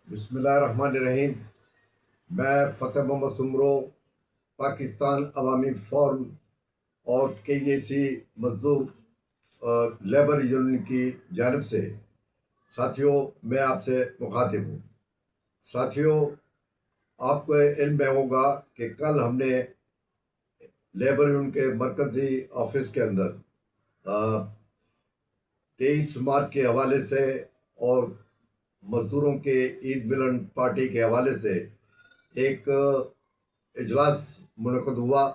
بسم اللہ الرحمن الرحیم۔ میں فتح محمد سمرو، پاکستان عوامی فورم اور KAC مزدور لیبر یونین کی جانب سے ساتھیوں میں آپ سے مخاطب ہوں۔ ساتھیوں، آپ کو علم میں ہوگا کہ کل ہم نے لیبر یونین کے مرکزی آفس کے اندر 23 مارچ کے حوالے سے اور مزدوروں کے عید ملن پارٹی کے حوالے سے ایک اجلاس منعقد ہوا،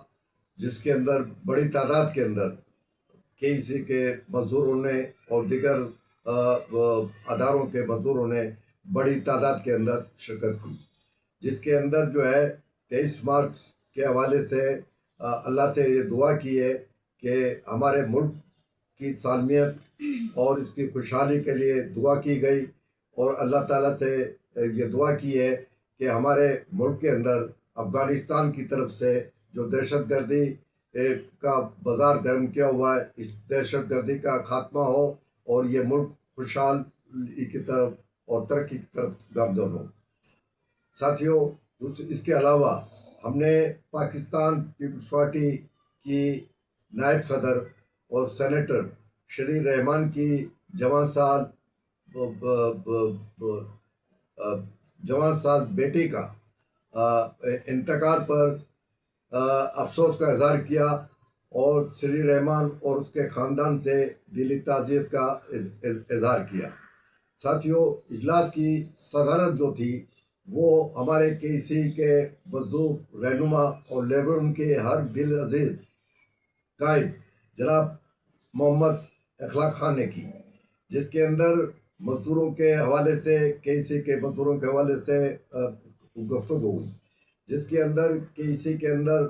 جس کے اندر بڑی تعداد کے اندر KAC کے مزدوروں نے اور دیگر اداروں کے مزدوروں نے بڑی تعداد کے اندر شرکت کی، جس کے اندر جو ہے 23 مارچ کے حوالے سے اللہ سے یہ دعا کی ہے کہ ہمارے ملک کی سالمیت اور اس کی خوشحالی کے لیے دعا کی گئی، اور اللہ تعالیٰ سے یہ دعا کی ہے کہ ہمارے ملک کے اندر افغانستان کی طرف سے جو دہشت گردی کا بازار گرم کیا ہوا ہے، اس دہشت گردی کا خاتمہ ہو اور یہ ملک خوشحالی کی طرف اور ترقی کی طرف گامزن ہو۔ ساتھیوں، اس کے علاوہ ہم نے پاکستان پیپلز پارٹی کی نائب صدر اور سینیٹر شری رحمان کی جوان سال بیٹی کا انتقال پر افسوس کا اظہار کیا، اور شری رحمان اور اس کے خاندان سے دلی تعزیت کا اظہار کیا۔ ساتھیوں، اجلاس کی صدارت جو تھی وہ ہمارے KAC کے مزدور رہنما اور لیبر کے ہر دل عزیز قائد جناب محمد اخلاق خان نے کی، جس کے اندر مزدوروں کے حوالے سے KAC کے مزدوروں کے حوالے سے گفتگو ہوئی، جس کے اندر KAC کے اندر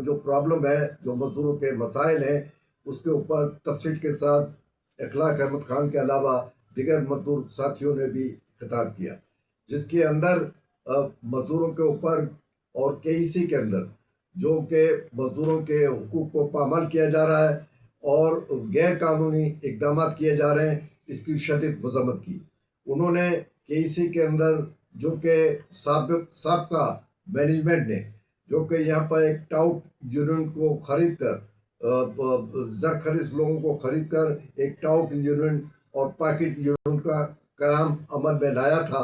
جو پرابلم ہے، جو مزدوروں کے مسائل ہیں، اس کے اوپر تفصیل کے ساتھ اخلاق احمد خان کے علاوہ دیگر مزدور ساتھیوں نے بھی خطاب کیا، جس کے اندر مزدوروں کے اوپر اور KAC کے اندر جو کہ مزدوروں کے حقوق کو پامال کیا جا رہا ہے اور غیر قانونی اقدامات کیے جا رہے ہیں، اس کی شدید مذمت کی۔ انہوں نے KAC کے اندر جو کہ سابقہ مینجمنٹ نے جو کہ یہاں پر ایک ٹاؤٹ یونین کو خرید کر زرخرید لوگوں کو خرید کر ایک ٹاؤٹ یونین اور پاکٹ یونین کا قیام عمل میں لایا تھا،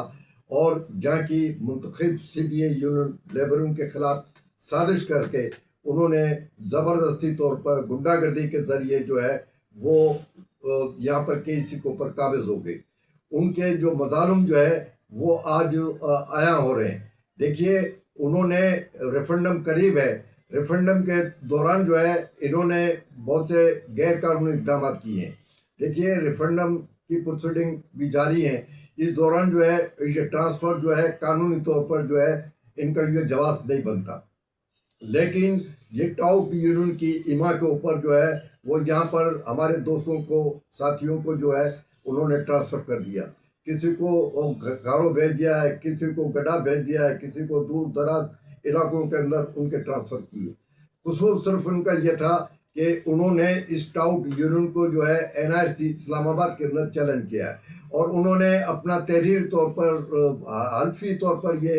اور جہاں کی منتخب CBA یونین لیبروں کے خلاف سازش کر کے انہوں نے زبردستی طور پر گنڈا گردی کے ذریعے جو ہے وہ یہاں پر KAC کے اوپر قابض ہو گئے۔ ان کے جو مظالم جو ہے وہ آج عیاں ہو رہے ہیں۔ دیکھیے، انہوں نے ریفرنڈم قریب ہے، ریفرنڈم کے دوران جو ہے انہوں نے بہت سے غیر قانونی اقدامات کیے ہیں۔ دیکھیے، ریفرنڈم کی پروسیڈنگ بھی جاری ہیں، اس دوران جو ہے یہ ٹرانسفر جو ہے قانونی طور پر جو ہے ان کا یہ جواز نہیں بنتا، لیکن یہ ٹاؤٹ یونین کی ایما کے اوپر جو ہے وہ یہاں پر ہمارے دوستوں کو، ساتھیوں کو جو ہے انہوں نے ٹرانسفر کر دیا، کسی کو گھروں بھیج دیا ہے، کسی کو گڈھا بھیج دیا ہے، کسی کو دور دراز علاقوں کے اندر ان کے ٹرانسفر کیے۔ قصور صرف ان کا یہ تھا کہ انہوں نے اس ٹاؤٹ یونین کو جو ہے NRC اسلام آباد کے اندر چیلنج کیا ہے، اور انہوں نے اپنا تحریری طور پر حلفی طور پر یہ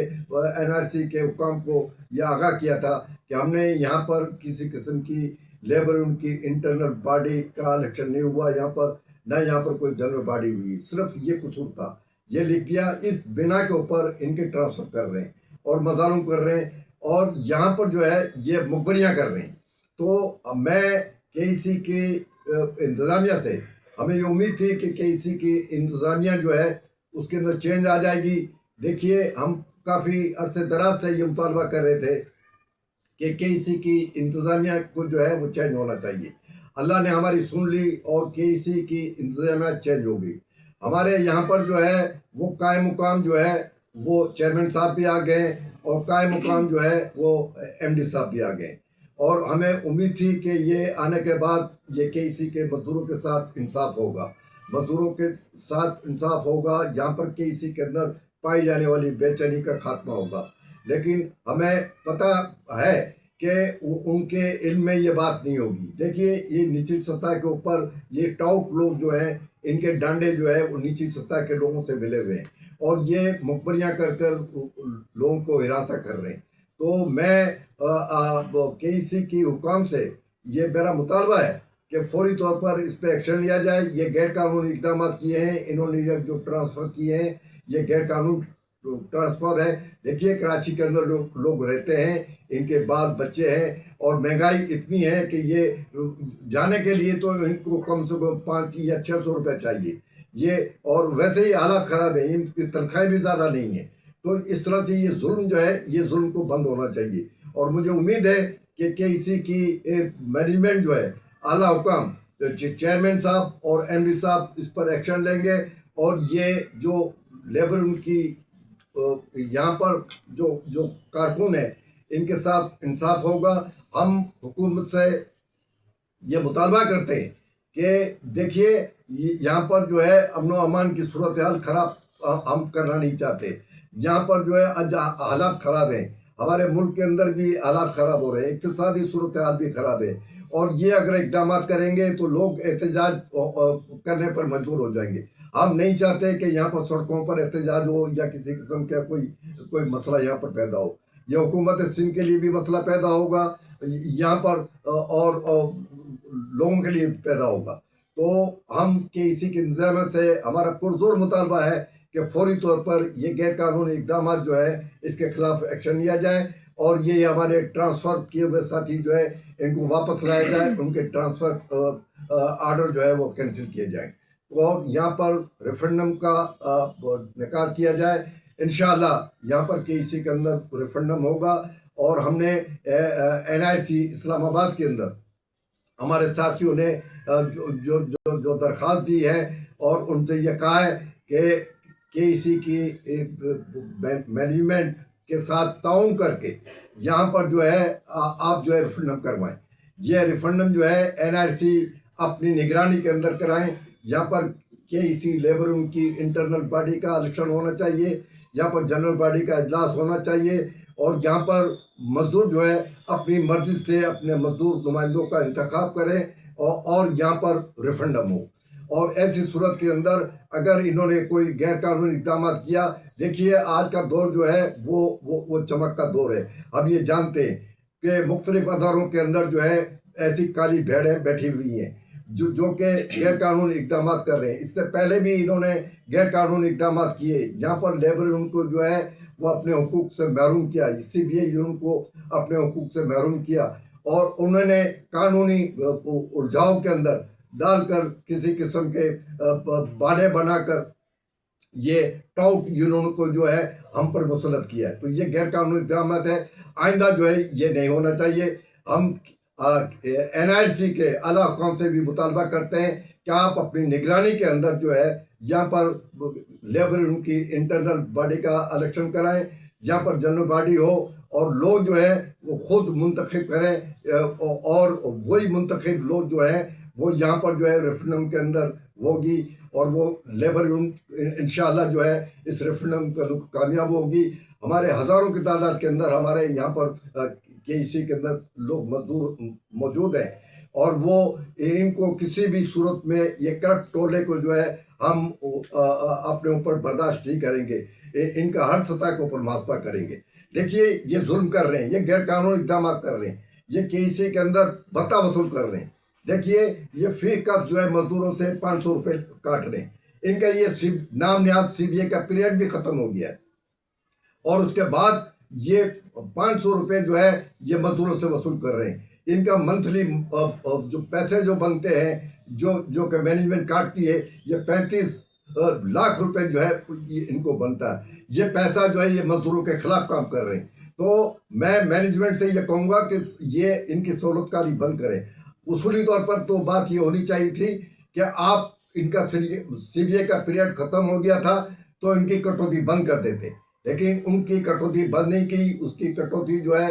NRC کے حکام کو یہ آگاہ کیا تھا کہ ہم نے یہاں پر کسی قسم کی لیبر ان کی انٹرنل باڈی کا الیکشن نہیں ہوا یہاں پر، نہ یہاں پر کوئی جنرل باڈی ہوئی، صرف یہ قصور تھا، یہ لکھ دیا۔ اس بنا کے اوپر ان کے ٹرانسفر کر رہے ہیں اور مظالم کر رہے ہیں، اور یہاں پر جو ہے یہ مخبریاں کر رہے ہیں۔ تو میں KAC کی انتظامیہ سے، ہمیں یہ امید تھی کہ KAC کی انتظامیہ جو ہے اس کے اندر چینج آ جائے گی۔ دیکھیے، ہم کافی عرصے دراز سے یہ مطالبہ کر رہے تھے کہ KAC کی انتظامیہ کو جو ہے وہ چینج ہونا چاہیے۔ اللہ نے ہماری سن لی اور KAC کی انتظامیہ چینج ہو گئی۔ ہمارے یہاں پر جو ہے وہ قائم مقام جو ہے وہ چیئرمین صاحب بھی آ گئے، اور قائم مقام جو ہے وہ MD صاحب بھی آ گئے، اور ہمیں امید تھی کہ یہ آنے کے بعد یہ KAC کے مزدوروں کے ساتھ انصاف ہوگا، مزدوروں کے ساتھ انصاف ہوگا، جہاں پر KAC کے اندر پائی جانے والی بے چینی کا خاتمہ ہوگا۔ لیکن ہمیں پتہ ہے کہ ان کے علم میں یہ بات نہیں ہوگی۔ دیکھیے، یہ نیچی سطح کے اوپر یہ ٹاؤٹ لوگ جو ہیں ان کے ڈانڈے جو ہے وہ نیچی سطح کے لوگوں سے ملے ہوئے ہیں، اور یہ مخبریاں کر کر لوگوں کو ہراساں کر رہے ہیں۔ تو میں KEC کی حکام سے یہ میرا مطالبہ ہے کہ فوری طور پر اس پہ ایکشن لیا جائے۔ یہ غیر قانونی اقدامات کیے ہیں انہوں نے، یہ جو ٹرانسفر کیے ہیں یہ غیر قانون ٹرانسفر ہے۔ دیکھیے کراچی کے اندر لوگ رہتے ہیں، ان کے بال بچے ہیں، اور مہنگائی اتنی ہے کہ یہ جانے کے لیے تو ان کو کم سے کم 500 یا 600 روپے چاہیے یہ، اور ویسے ہی حالات خراب ہیں، ان کی تنخواہیں بھی زیادہ نہیں ہیں۔ تو اس طرح سے یہ ظلم جو ہے، یہ ظلم کو بند ہونا چاہیے، اور مجھے امید ہے کہ KEC کی مینجمنٹ جو ہے، اعلیٰ حکام چیئرمین صاحب اور MD صاحب اس پر ایکشن لیں گے، اور یہ جو لیبر ان کی یہاں پر جو کارکن ہیں ان کے ساتھ انصاف ہوگا۔ ہم حکومت سے یہ مطالبہ کرتے ہیں کہ دیکھیے یہاں پر جو ہے امن و امان کی صورتحال خراب ہم کرنا نہیں چاہتے۔ یہاں پر جو ہے حالات خراب ہیں، ہمارے ملک کے اندر بھی حالات خراب ہو رہے ہیں، اقتصادی صورتحال بھی خراب ہے، اور یہ اگر اقدامات کریں گے تو لوگ احتجاج کرنے پر مجبور ہو جائیں گے۔ ہم نہیں چاہتے کہ یہاں پر سڑکوں پر احتجاج ہو یا کسی قسم کا کوئی مسئلہ یہاں پر پیدا ہو۔ یہ حکومت سندھ کے لیے بھی مسئلہ پیدا ہوگا یہاں پر، اور لوگوں کے لیے پیدا ہوگا۔ تو ہم KEC کے انتظامیہ سے ہمارا پرزور مطالبہ ہے کہ فوری طور پر یہ غیر قانونی اقدامات جو ہے اس کے خلاف ایکشن لیا جائے، اور یہ ہمارے ٹرانسفر کیے ہوئے ساتھی جو ہے ان کو واپس لایا جائے، ان کے ٹرانسفر آرڈر جو ہے وہ کینسل کیے جائیں، اور یہاں پر ریفرنڈم کا انعقاد کیا جائے۔ انشاءاللہ یہاں پر KEC کے اندر ریفرنڈم ہوگا، اور ہم نے NIC اسلام آباد کے اندر ہمارے ساتھیوں نے جو درخواست دی ہے، اور ان سے یہ کہا ہے کہ KEC کی مینجمنٹ کے ساتھ تعاون کر کے یہاں پر جو ہے آپ جو ہے ریفرنڈم کروائیں۔ یہ ریفرنڈم جو ہے NIC اپنی نگرانی کے اندر کرائیں۔ یہاں پر KEC لیبر ان کی انٹرنل باڈی کا الیکشن ہونا چاہیے، یہاں پر جنرل باڈی کا اجلاس ہونا چاہیے، اور یہاں پر مزدور جو ہے اپنی مرضی سے اپنے مزدور نمائندوں کا انتخاب کریں، اور یہاں پر ریفرنڈم ہو۔ اور ایسی صورت کے اندر اگر انہوں نے کوئی غیر قانونی اقدامات کیا، دیکھیے آج کا دور جو ہے وہ چمک کا دور ہے۔ ہم یہ جانتے ہیں کہ مختلف اداروں کے اندر جو ہے ایسی کالی بھیڑیں بیٹھی ہوئی ہیں جو کہ غیر قانونی اقدامات کر رہے ہیں۔ اس سے پہلے بھی انہوں نے غیر قانونی اقدامات کیے، یہاں پر لیبر ان کو جو ہے وہ اپنے حقوق سے محروم کیا، CBI ان کو اپنے حقوق سے محروم کیا، اور انہوں نے قانونی الجھاؤ کے اندر ڈال کر کسی قسم کے بہانے بنا کر یہ ٹاؤٹ یونین کو جو ہے ہم پر مسلط کیا ہے۔ تو یہ غیر قانونی اقدامات ہے، آئندہ جو ہے یہ نہیں ہونا چاہیے۔ ہم NIC کے اعلیٰ حکام سے بھی مطالبہ کرتے ہیں کہ آپ اپنی نگرانی کے اندر جو ہے یہاں پر لیبر ان کی انٹرنل باڈی کا الیکشن کرائیں، یہاں پر جنرل باڈی ہو، اور لوگ جو ہے وہ خود منتخب کریں، اور وہی منتخب لوگ جو ہیں وہ یہاں پر جو ہے ریفرنڈم کے اندر ہوگی، اور وہ لیبر انشاءاللہ جو ہے اس ریفرنڈم کا کامیاب ہوگی۔ ہمارے ہزاروں کی تعداد کے اندر ہمارے یہاں پر KEC کے اندر لوگ مزدور موجود ہیں، اور وہ ان کو کسی بھی صورت میں یہ کرپٹ ٹولے کو جو ہے ہم اپنے اوپر برداشت نہیں کریں گے، ان کا ہر سطح کے اوپر محاسبہ کریں گے۔ دیکھیے یہ ظلم کر رہے ہیں، یہ غیر قانونی اقدامات کر رہے ہیں، یہ KEC کے اندر بھتہ وصول کر رہے ہیں۔ دیکھیے یہ فی کس جو ہے مزدوروں سے 500 روپے کاٹ رہے ہیں، ان کا یہ نام نہاد CBI کا پیریڈ بھی ختم ہو گیا ہے، اور اس کے بعد یہ 500 روپے جو ہے یہ مزدوروں سے وصول کر رہے ہیں۔ ان کا منتھلی جو پیسے جو بنتے ہیں جو کہ مینجمنٹ کاٹتی ہے، یہ 35 لاکھ روپے جو ہے ان کو بنتا ہے۔ یہ پیسہ جو ہے یہ مزدوروں کے خلاف کام کر رہے ہیں۔ تو میں مینجمنٹ سے یہ کہوں گا کہ یہ ان کی سہولت کاری بند کریں۔ اصولی طور پر تو بات یہ ہونی چاہیے تھی کہ آپ ان کا CBI کا پیریڈ ختم ہو گیا تھا تو ان کی کٹوتی بند کر دیتے، لیکن ان کی کٹوتی بند نہیں کی، اس کی کٹوتی جو ہے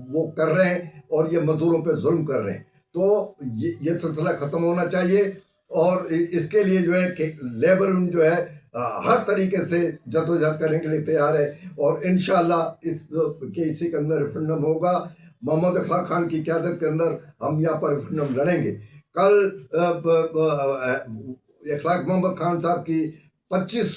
وہ کر رہے ہیں، اور یہ مزدوروں پہ ظلم کر رہے ہیں۔ تو یہ سلسلہ ختم ہونا چاہیے، اور اس کے لیے جو ہے کہ لیبر جو ہے ہر طریقے سے جدوجہد کرنے کے لیے تیار ہے، اور انشاءاللہ اس KEC کے اندر ریفرنڈم ہوگا۔ محمد اخلاق خان کی قیادت کے اندر ہم یہاں پر ریفرنڈم لڑیں گے۔ کل اخلاق محمد خان صاحب کی 25